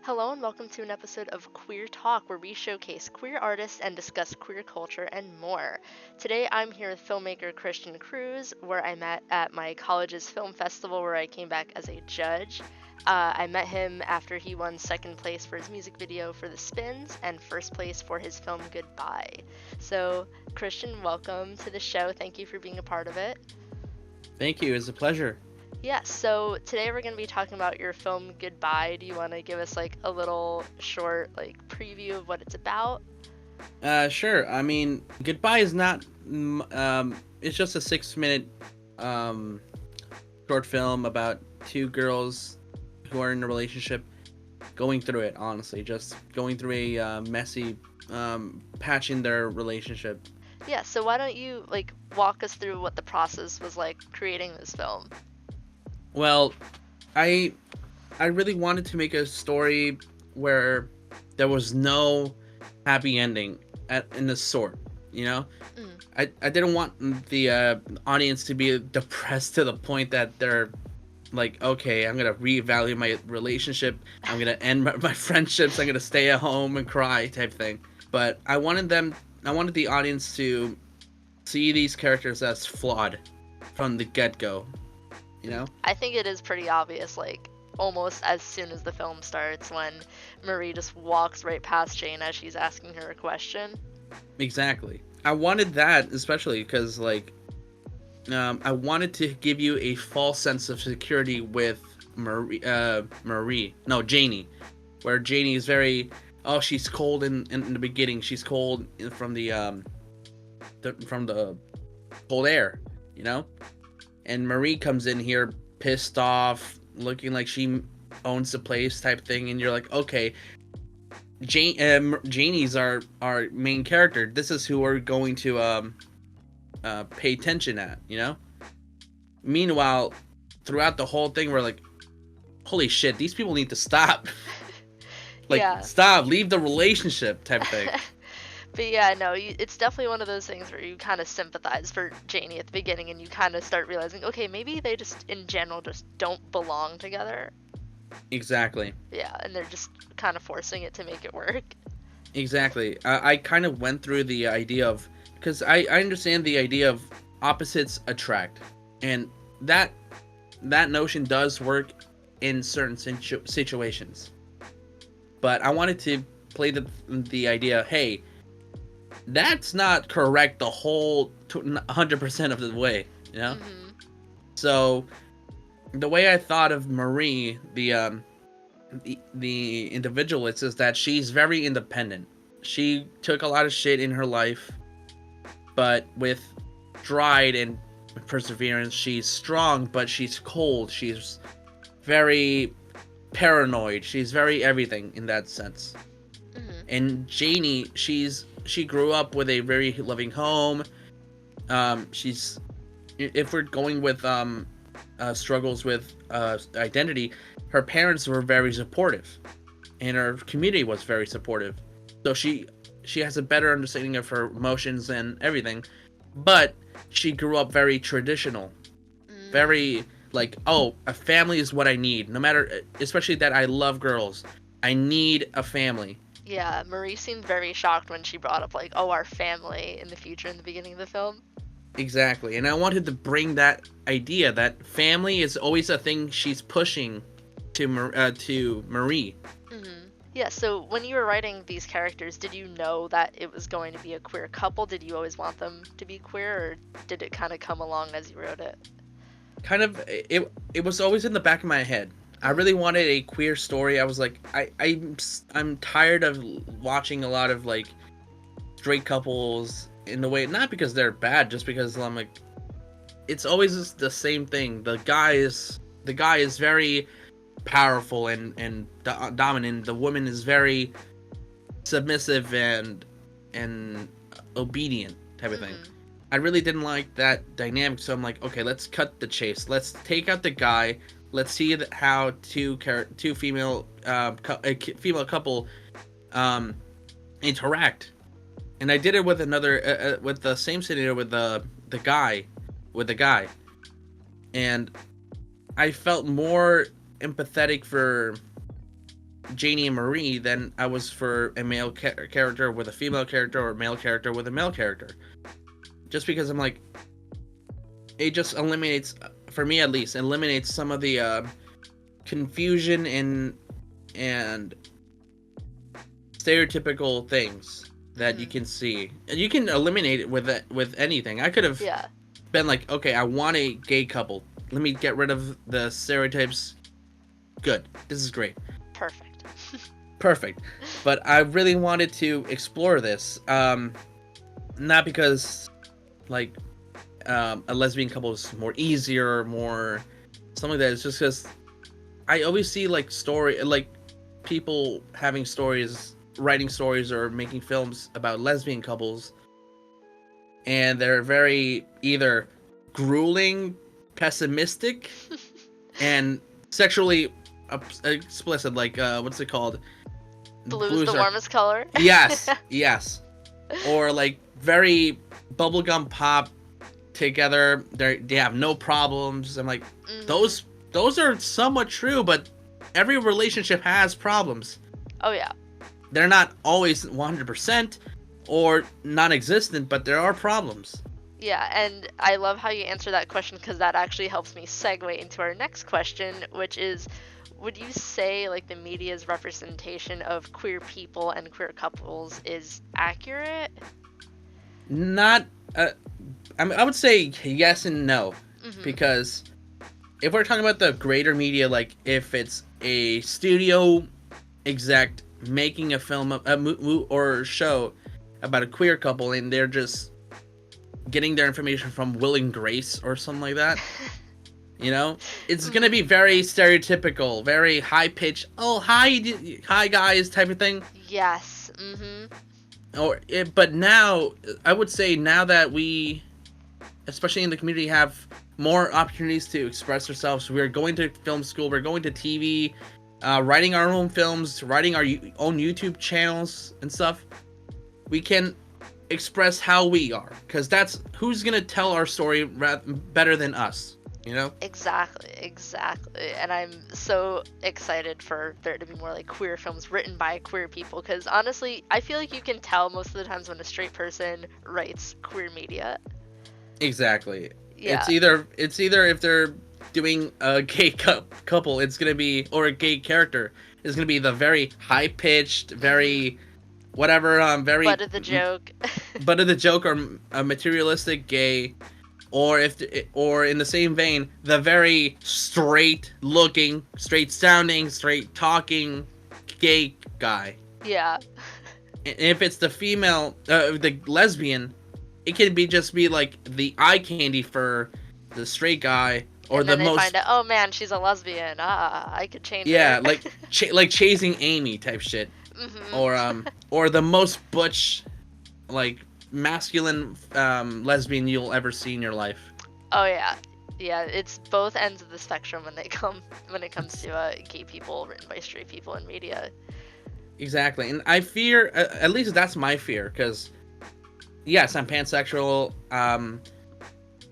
Hello and welcome to an episode of Queer Talk, where we showcase queer artists and discuss queer culture and more. Today I'm here with filmmaker Christian Cruz, where I met at my college's film festival where I came back as a judge. I met him after he won second place for his music video for The Spins and first place for his film Goodbye. So, Christian, welcome to the show. Thank you for being a part of it. Thank you. It's a pleasure. Yeah, so today we're going to be talking about your film Goodbye. Do you want to give us like a little short preview of what it's about? Sure. I mean, Goodbye is not. It's just a 6-minute short film about two girls who are in a relationship, going through it. Honestly, just going through a messy patch in their relationship. Yeah, so why don't you walk us through what the process was like creating this film? Well, I I really wanted to make a story where there was no happy ending in the sort. You know, Mm. I didn't want the audience to be depressed to the point that they're like, okay, I'm gonna reevaluate my relationship. I'm gonna end my friendships. I'm gonna stay at home and cry type thing. But I wanted the audience to see these characters as flawed from the get go. You know? I think it is pretty obvious, almost as soon as the film starts, when Marie just walks right past Jane as she's asking her a question. Exactly. I wanted that especially because I wanted to give you a false sense of security with Janie, where Janie is very, oh, she's cold in the beginning. She's cold from from the cold air, you know? And Marie comes in here pissed off, looking like she owns the place type thing, and you're like, okay, Janie's our main character. This is who we're going to pay attention at, you know? Meanwhile, throughout the whole thing, we're like, holy shit, these people need to stop. Yeah. Stop, leave the relationship type thing. But yeah, no, it's definitely one of those things where you kind of sympathize for Janie at the beginning and you kind of start realizing, okay, maybe they just, in general, just don't belong together. Exactly. Yeah, and they're just kind of forcing it to make it work. Exactly. I kind of went through the idea of, because I understand the idea of opposites attract, and that notion does work in certain situations. But I wanted to play the idea, hey, that's not correct the whole 100% of the way, you know? Mm-hmm. So the way I thought of Marie, the individualist, is that she's very independent. She took a lot of shit in her life, but with drive and perseverance, she's strong, but she's cold. She's very paranoid. She's very everything in that sense. Mm-hmm. And Janie, she grew up with a very loving home. She's, if we're going with struggles with identity, her parents were very supportive, and her community was very supportive. So she has a better understanding of her emotions and everything, but she grew up very traditional, very like, oh, a family is what I need. No matter, especially that I love girls, I need a family. Yeah, Marie seemed very shocked when she brought up, oh, our family in the future in the beginning of the film. Exactly, and I wanted to bring that idea that family is always a thing she's pushing to Marie. Mm-hmm. Yeah, so when you were writing these characters, did you know that it was going to be a queer couple? Did you always want them to be queer, or did it kind of come along as you wrote it? Kind of, it was always in the back of my head. I really wanted a queer story. I was like, I'm tired of watching a lot of like straight couples in a way, not because they're bad, just because I'm like, it's always the same thing. The guy is very powerful and dominant. The woman is very submissive and obedient type of thing. Mm-hmm. I really didn't like that dynamic, so I'm like, okay, let's cut the chase. Let's take out the guy. Let's see how two female female couple interact. And I did it with another with the same scenario with the guy, and I felt more empathetic for Janie and Marie than I was for a male character with a female character or a male character with a male character. Just because I'm like, it just eliminates, for me at least, eliminates some of the confusion and stereotypical things that you can see. And you can eliminate it with anything. I could have been like, okay, I want a gay couple. Let me get rid of the stereotypes. Good. This is great. Perfect. But I really wanted to explore this. Not because, like, a lesbian couple is more easier, more something like that. It's just because I always see, like, people having stories, writing stories, or making films about lesbian couples, and they're very either grueling, pessimistic, and sexually explicit, like, what's it called? Blue's the warmest color? Yes. Or, like, very bubblegum pop together. They have no problems. I'm like, those are somewhat true, but every relationship has problems. Oh, yeah. They're not always 100% or non-existent, but there are problems. Yeah, and I love how you answer that question, because that actually helps me segue into our next question, which is, would you say, like, the media's representation of queer people and queer couples is accurate? Not, I would say yes and no, because if we're talking about the greater media, like if it's a studio exec making a film, or a show about a queer couple, and they're just getting their information from Will and Grace or something like that, you know, it's gonna be very stereotypical, very high pitched. Oh, hi guys, type of thing. Yes. But now, I would say now that we, especially in the community, have more opportunities to express ourselves. We're going to film school. We're going to TV, writing our own films, writing our own YouTube channels and stuff. We can express how we are, because that's who's gonna tell our story better than us. You know? Exactly. And I'm so excited for there to be more, like, queer films written by queer people, because honestly, I feel like you can tell most of the times when a straight person writes queer media. Exactly. Yeah. It's either if they're doing a gay couple, it's gonna be, or a gay character, it's gonna be the very high pitched, very whatever, very butt of the joke, or a materialistic gay. Or in the same vein, the very straight looking, straight sounding, straight talking gay guy. Yeah. And if it's the female, the lesbian, it can just be like the eye candy for the straight guy, or and then they find out, oh man, she's a lesbian. I could change her. Yeah, like like Chasing Amy type shit. Or the most butch, like, masculine lesbian you'll ever see in your life. Oh yeah, it's both ends of the spectrum when it comes to gay people written by straight people in media. Exactly. And I fear, at least that's my fear, because yes, I'm pansexual,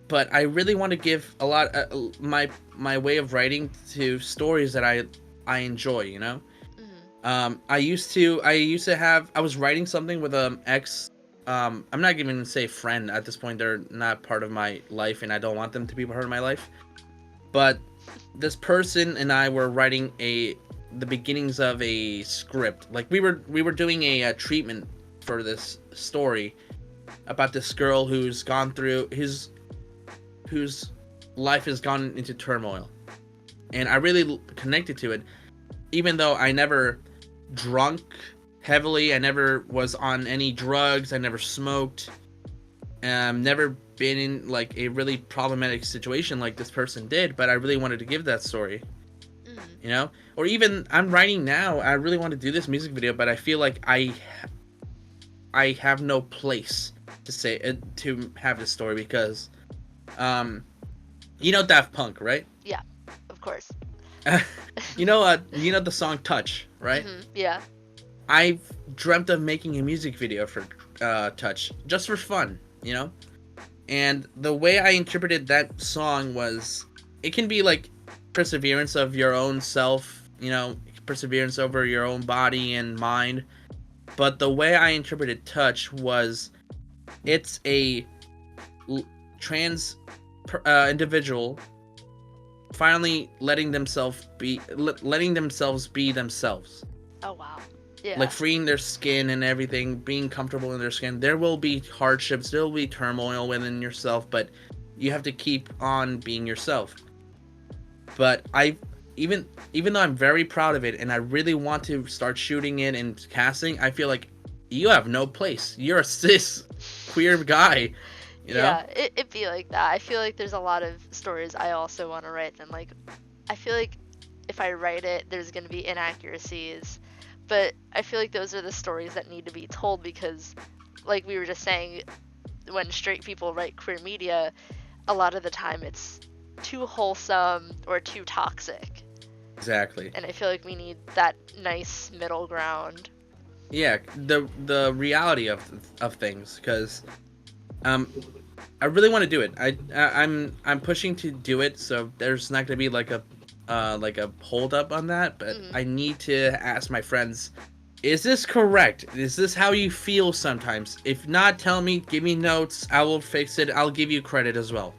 but I really want to give a lot my way of writing to stories that I enjoy, you know. I used to have, I was writing something with an ex. I'm not even gonna say friend at this point. They're not part of my life, and I don't want them to be part of my life. But this person and I were writing the beginnings of a script. Like we were doing a treatment for this story about this girl who's gone through whose life has gone into turmoil, and I really connected to it, even though I never drunk heavily, I never was on any drugs, I never smoked, never been in like a really problematic situation like this person did, but I really wanted to give that story. You know? Or even I'm writing now, I really want to do this music video, but I feel like I have no place to say to have this story, because you know Daft Punk, right? Yeah, of course. you know the song Touch, right? Yeah. I've dreamt of making a music video for Touch, just for fun, you know? And the way I interpreted that song was, it can be like perseverance of your own self, you know, perseverance over your own body and mind. But the way I interpreted touch was, it's a trans individual finally letting themselves be themselves. Oh wow. Yeah. Like freeing their skin and everything, being comfortable in their skin. There will be hardships, there will be turmoil within yourself, but you have to keep on being yourself. But even though I'm very proud of it and I really want to start shooting it and casting, I feel like you have no place. You're a cis queer guy, you know? Yeah, it be like that. I feel like there's a lot of stories I also want to write, and like I feel like if I write it, there's going to be inaccuracies, but I feel like those are the stories that need to be told, because like we were just saying, when straight people write queer media, a lot of the time it's too wholesome or too toxic. Exactly. And I feel like we need that nice middle ground. Yeah, the reality of things, because I really want to do it. I'm pushing to do it, so there's not gonna be like a hold up on that. But I need to ask my friends, is this correct? Is this how you feel sometimes? If not, tell me, give me notes. I will fix it. I'll give you credit as well,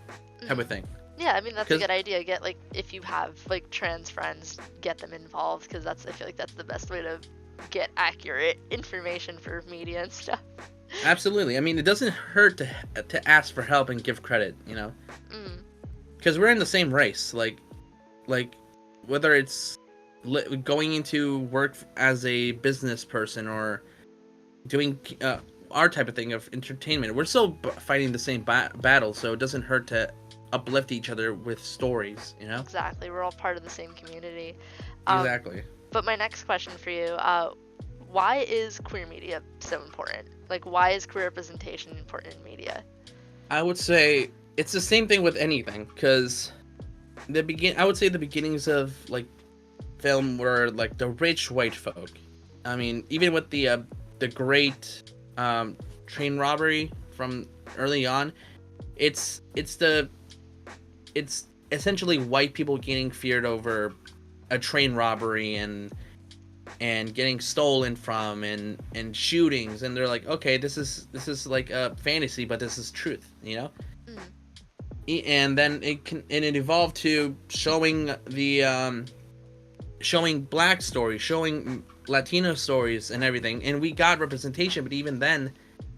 type of thing. Yeah, I mean, that's a good idea. Get, like, if you have like trans friends, get them involved, because I feel like that's the best way to get accurate information for media and stuff. Absolutely. I mean, it doesn't hurt to ask for help and give credit, you know? Because we're in the same race. Like whether it's going into work as a business person or doing our type of thing of entertainment, we're still fighting the same battle, so it doesn't hurt to uplift each other with stories, you know? Exactly. We're all part of the same community. Exactly. But my next question for you, why is queer media so important? Like, why is queer representation important in media? I would say it's the same thing with anything, because I would say the beginnings of like film were like the rich white folk. I mean, even with the great train robbery from early on, it's essentially white people getting feared over a train robbery and getting stolen from and shootings, and they're like, okay, this is like a fantasy, but this is truth, you know? And then it evolved to showing showing black stories, showing Latino stories and everything, and we got representation, but even then,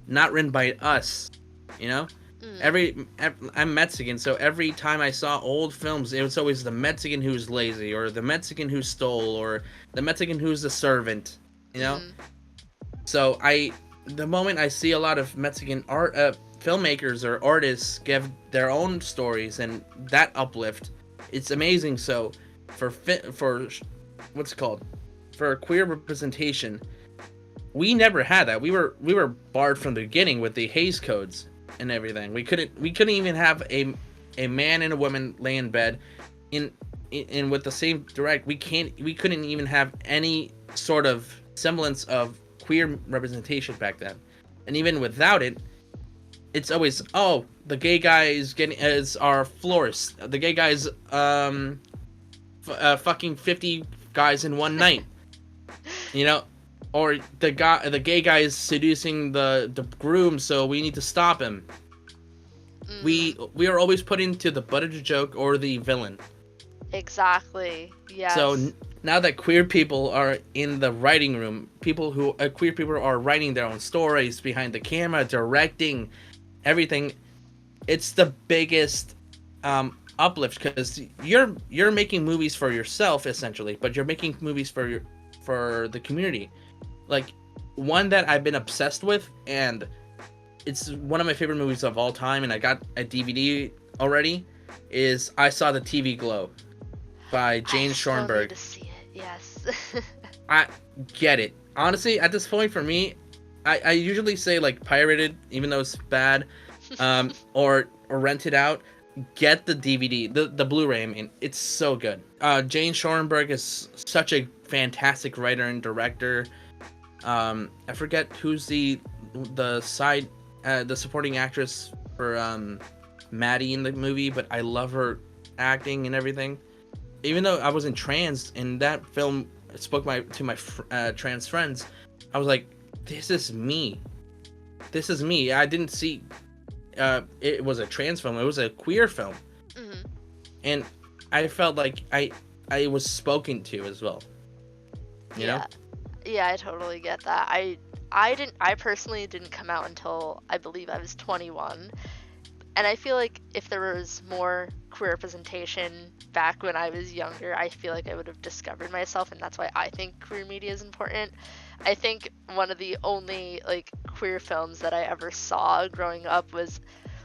not written by us, you know? I'm Mexican, so every time I saw old films, it was always the Mexican who's lazy, or the Mexican who stole, or the Mexican who's the servant, you know? So the moment I see a lot of Mexican art filmmakers or artists give their own stories and that uplift, it's amazing. So for what's it called, for queer representation, we never had that. We were barred from the beginning with the Hays Codes and everything. We couldn't even have a man and a woman lay in bed in with the same direct. We couldn't even have any sort of semblance of queer representation back then. And even without it, it's always, oh, the gay guy is our florist. The gay guy's fucking 50 guys in one night. You know? Or the gay guy is seducing the groom, so we need to stop him. We are always put into the butt of the joke or the villain. Exactly. Yes. So now that queer people are in the writing room, queer people are writing their own stories behind the camera, directing everything. It's the biggest uplift, because you're making movies for yourself essentially, but you're making movies for the community. Like, one that I've been obsessed with, and it's one of my favorite movies of all time, and I got a DVD already, is I Saw the TV Glow by Jane Schoenberg. I still need to see it. Yes. I get it. Honestly, at this point for me, I usually say like pirated, even though it's bad, or rent it out. Get the DVD, the Blu-ray. I mean, it's so good. Jane Schoenberg is such a fantastic writer and director. I forget who's the supporting actress for Maddie in the movie, but I love her acting and everything. Even though I wasn't trans, in that film, spoke to my trans friends, I was like, this is me. This is me. I didn't see it was a trans film. It was a queer film. Mm-hmm. And I felt like I was spoken to as well. You know? Yeah, I totally get that. I personally didn't come out until I believe I was 21. And I feel like if there was more queer representation back when I was younger, I feel like I would have discovered myself, and that's why I think queer media is important. I think one of the only like queer films that I ever saw growing up was,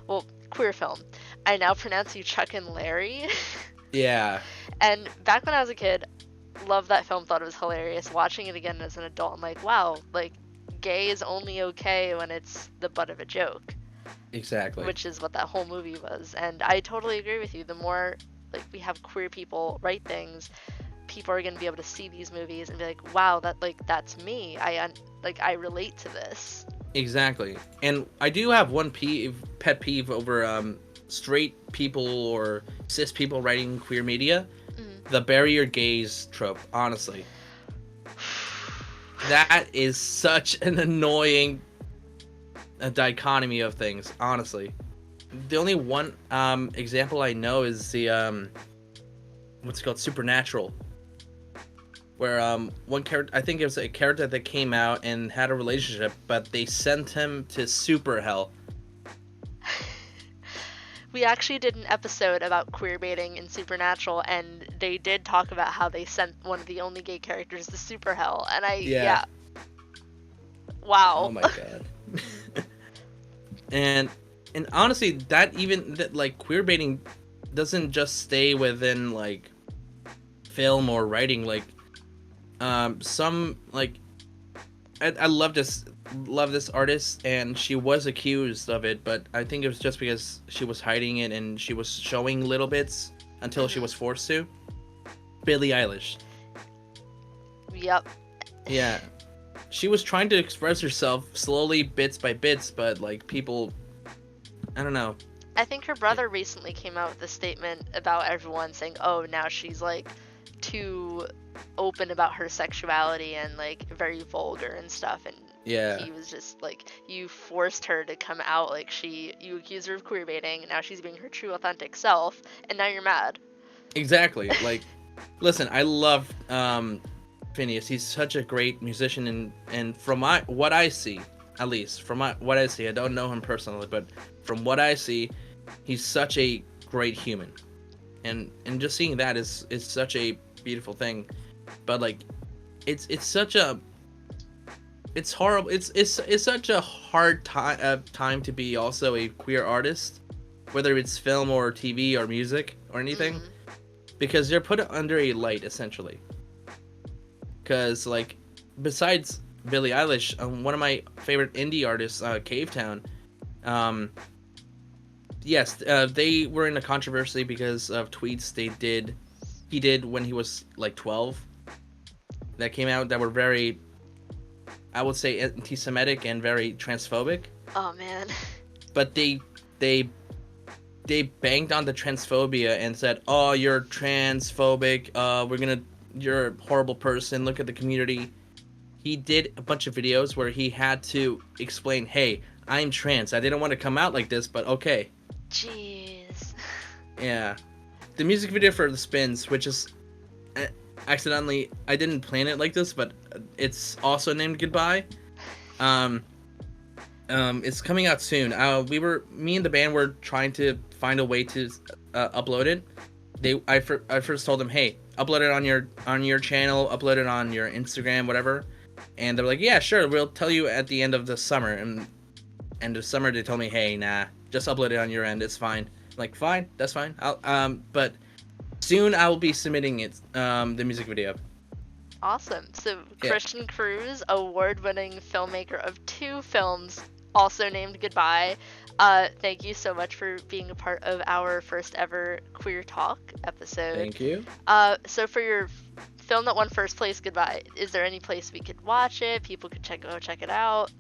well, queer film. I now pronounce you Chuck and Larry. Yeah. And back when I was a kid, loved that film, thought it was hilarious. Watching it again as an adult, I'm like, wow, like gay is only okay when it's the butt of a joke. Exactly. Which is what that whole movie was. And I totally agree with you. The more like we have queer people write things, people are going to be able to see these movies and be like, wow, that's me. I relate to this. Exactly. And I do have one pet peeve over straight people or cis people writing queer media. Mm-hmm. The bury your gays trope, honestly. That is such an annoying a dichotomy of things, honestly. The only one example I know is the what's it called, Supernatural, where one character, I think it was a character that came out and had a relationship, but they sent him to super hell. We actually did an episode about queer baiting in Supernatural, and they did talk about how they sent one of the only gay characters to super hell, and yeah. Wow. Oh my god. And honestly, that like queer baiting doesn't just stay within like film or writing. Like some like I love this artist, and she was accused of it, but I think it was just because she was hiding it and she was showing little bits until she was forced to. Billie Eilish. Yep. Yeah. She was trying to express herself slowly, bits by bits, but like people, I don't know. I think her brother recently came out with a statement about everyone saying, oh, now she's like too open about her sexuality and like very vulgar and stuff, and yeah, he was just like, you forced her to come out, like you accused her of queer baiting, and now she's being her true authentic self, and now you're mad. Exactly. Like, listen, I love Phineas. He's such a great musician, and from what I see, at least from what I see, I don't know him personally, but from what I see, he's such a great human, and just seeing that is such a beautiful thing. But like, it's such a, it's horrible. It's such a hard time to be also a queer artist, whether it's film or TV or music or anything, because you're put under a light essentially. Because like, besides Billie Eilish, one of my favorite indie artists, Cavetown, yes, they were in a controversy because of tweets he did when he was like 12 that came out that were very, I would say, anti-Semitic and very transphobic. Oh man. But they banged on the transphobia and said, "Oh, you're transphobic. You're a horrible person. Look at the community." He did a bunch of videos where he had to explain, "Hey, I'm trans. I didn't want to come out like this, but okay." Jeez. Yeah. The music video for The Spins, which is accidentally, I didn't plan it like this, but it's also named Goodbye. It's coming out soon. Me and the band were trying to find a way to upload it. I first told them, "Hey, upload it on your channel, upload it on your Instagram, whatever." And they're like, "Yeah, sure, we'll tell you at the end of the summer." And end of summer, they told me, "Hey, nah, just upload it on your end. It's fine." I'm like, fine, that's fine. But soon I will be submitting it, the music video. Awesome. So Christian Cruz, award-winning filmmaker of 2 films, also named Goodbye. Thank you so much for being a part of our first ever Queer Talk episode. Thank you. So for your film that won first place, Goodbye, is there any place we could watch it? People could go check it out?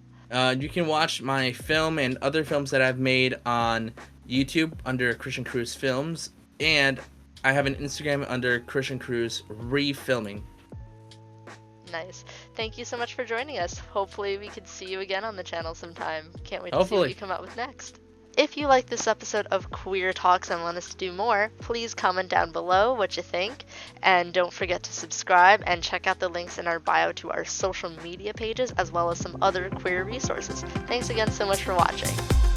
You can watch my film and other films that I've made on YouTube under Christian Cruz Films, and I have an Instagram under Christian Cruz Refilming. Nice. Thank you so much for joining us. Hopefully we could see you again on the channel sometime. Can't wait to see what Hopefully. you come out with next. If you like this episode of Queer Talks and want us to do more, please comment down below what you think. And don't forget to subscribe and check out the links in our bio to our social media pages as well as some other queer resources. Thanks again so much for watching.